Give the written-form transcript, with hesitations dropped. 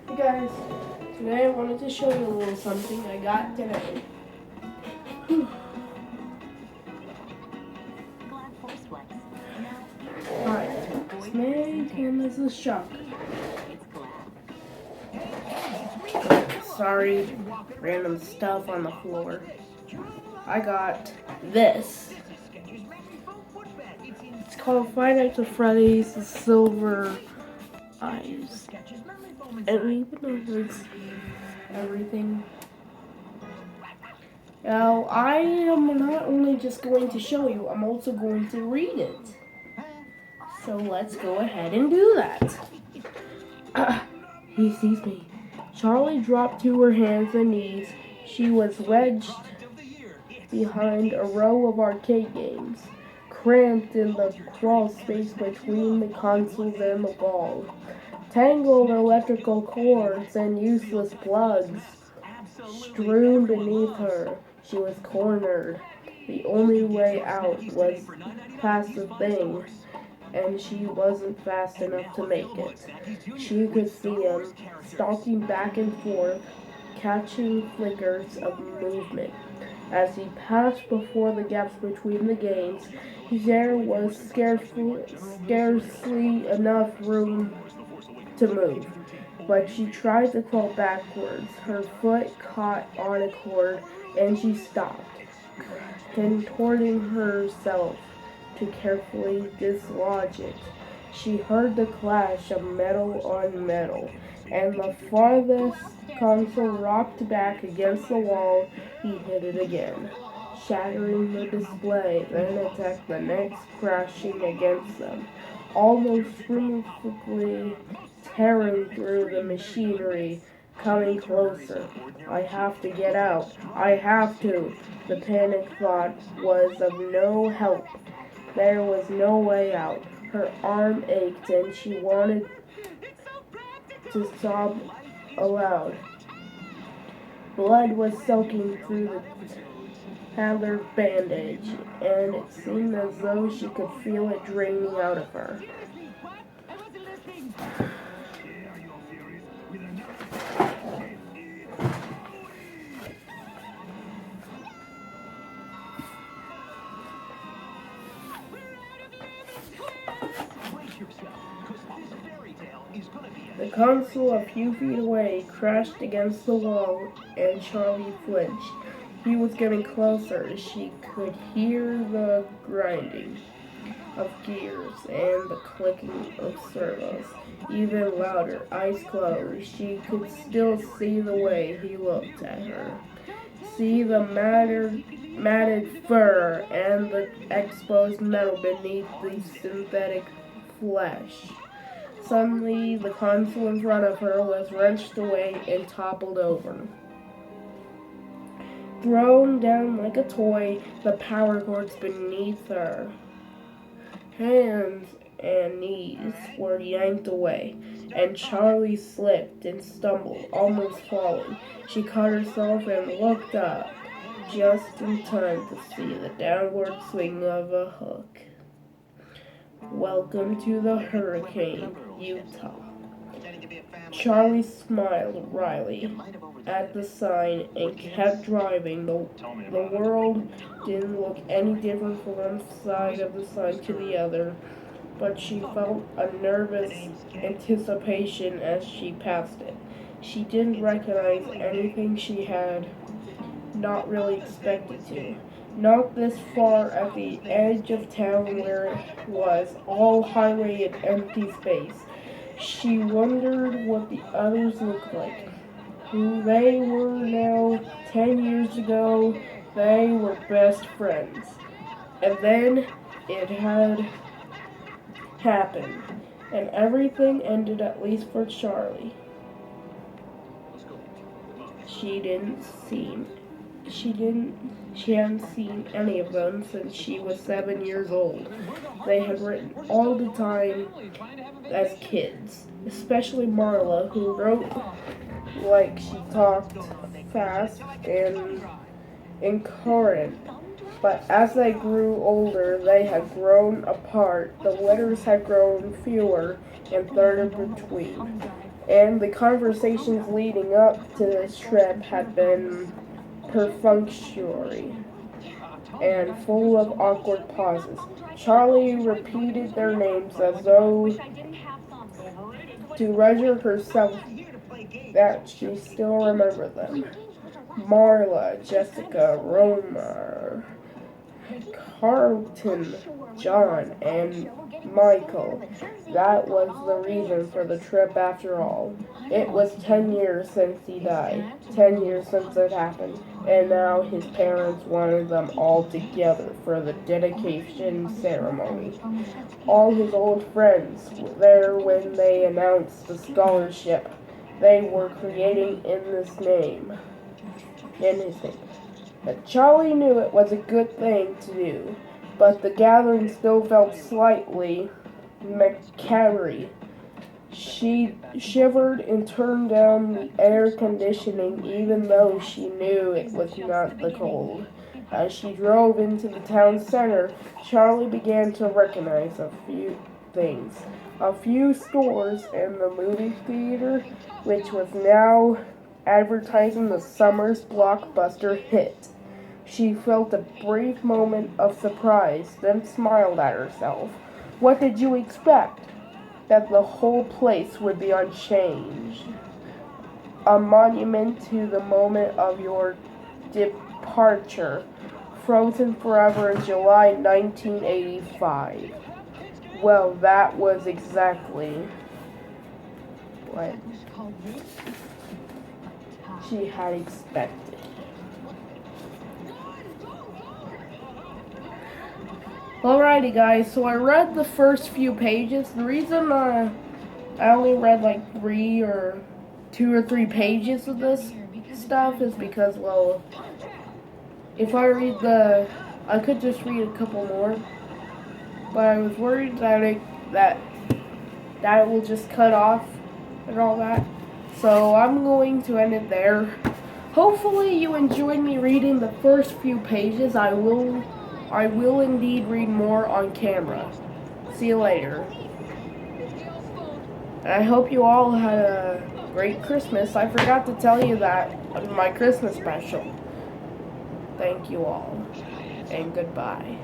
Hey guys, today I wanted to show you a little something I got today. Alright, this may come as a shock. Sorry, random stuff on the floor. I got this. It's called Five Nights at Freddy's, the Silver Eyes. And even though it's everything. Now, I am not only just going to show you, I'm also going to read it. So let's go ahead and do that. He sees me. Charlie dropped to her hands and knees. She was wedged behind a row of arcade games, cramped in the crawl space between the consoles and the wall. Tangled electrical cords and useless plugs strewn beneath her. She was cornered. The only way out was past the thing, and she wasn't fast enough to make it. She could see him, stalking back and forth, catching flickers of movement. As he passed before the gaps between the games, there was scarcely enough room to move. But she tried to crawl backwards. Her foot caught on a cord, and she stopped, contorting herself to carefully dislodge it. She heard the clash of metal on metal, and the farthest console rocked back against the wall. He hit it again, shattering the display, then attacked the next, crashing against them, almost rhythmically tearing through the machinery, coming closer. I have to get out. I have to. The panic thought was of no help. There was no way out. Her arm ached and she wanted to sob aloud. Blood was soaking through the tattered bandage, and it seemed as though she could feel it draining out of her. The console a few feet away crashed against the wall, and Charlie flinched. He was getting closer. She could hear the grinding of gears and the clicking of servos. Even louder, eyes closed, she could still see the way he looked at her. See the matted fur and the exposed metal beneath the synthetic flesh. Suddenly, the console in front of her was wrenched away and toppled over. Thrown down like a toy, the power cords beneath her hands and knees were yanked away, and Charlie slipped and stumbled, almost falling. She caught herself and looked up, just in time to see the downward swing of a hook. Welcome to the Hurricane, Utah. Charlie smiled wryly at the sign and kept driving. The world didn't look any different from one side of the sign to the other, but she felt a nervous anticipation as she passed it. She didn't recognize anything she had not really expected to. Not this far at the edge of town where it was all highway and empty space. She wondered what the others looked like. Who they were now. 10 years ago, they were best friends. And then it had happened. And everything ended, at least for Charlie. She hadn't seen any of them since she was 7 years old. They had written all the time as kids, especially Marla, who wrote like she talked fast and incoherent. But as they grew older, they had grown apart. The letters had grown fewer and further between. And the conversations leading up to this trip had been perfunctory and full of awkward pauses. Charlie repeated their names as though to reassure herself that she still remembered them. Marla, Jessica, Roma, Carlton, John, and Michael. That was the reason for the trip after all. It was 10 years since he died, 10 years since it happened, and now his parents wanted them all together for the dedication ceremony. All his old friends were there when they announced the scholarship they were creating in his name. But Charlie knew it was a good thing to do, but the gathering still felt slightly macabre. She shivered and turned down the air conditioning even though she knew it was not the cold. As she drove into the town center, Charlie began to recognize a few things. A few stores and the movie theater, which was now advertising the summer's blockbuster hit. She felt a brief moment of surprise, then smiled at herself. What did you expect? That the whole place would be unchanged. A monument to the moment of your departure, frozen forever in July 1985. Well, that was exactly what she had expected. Alrighty guys, so I read the first few pages. The reason I only read like 2 or 3 pages of this stuff is because, well, if I read I could just read a couple more, but I was worried that it will just cut off and all that. So I'm going to end it there. Hopefully you enjoyed me reading the first few pages. I will indeed read more on camera. See you later. And I hope you all had a great Christmas. I forgot to tell you that on my Christmas special. Thank you all, and goodbye.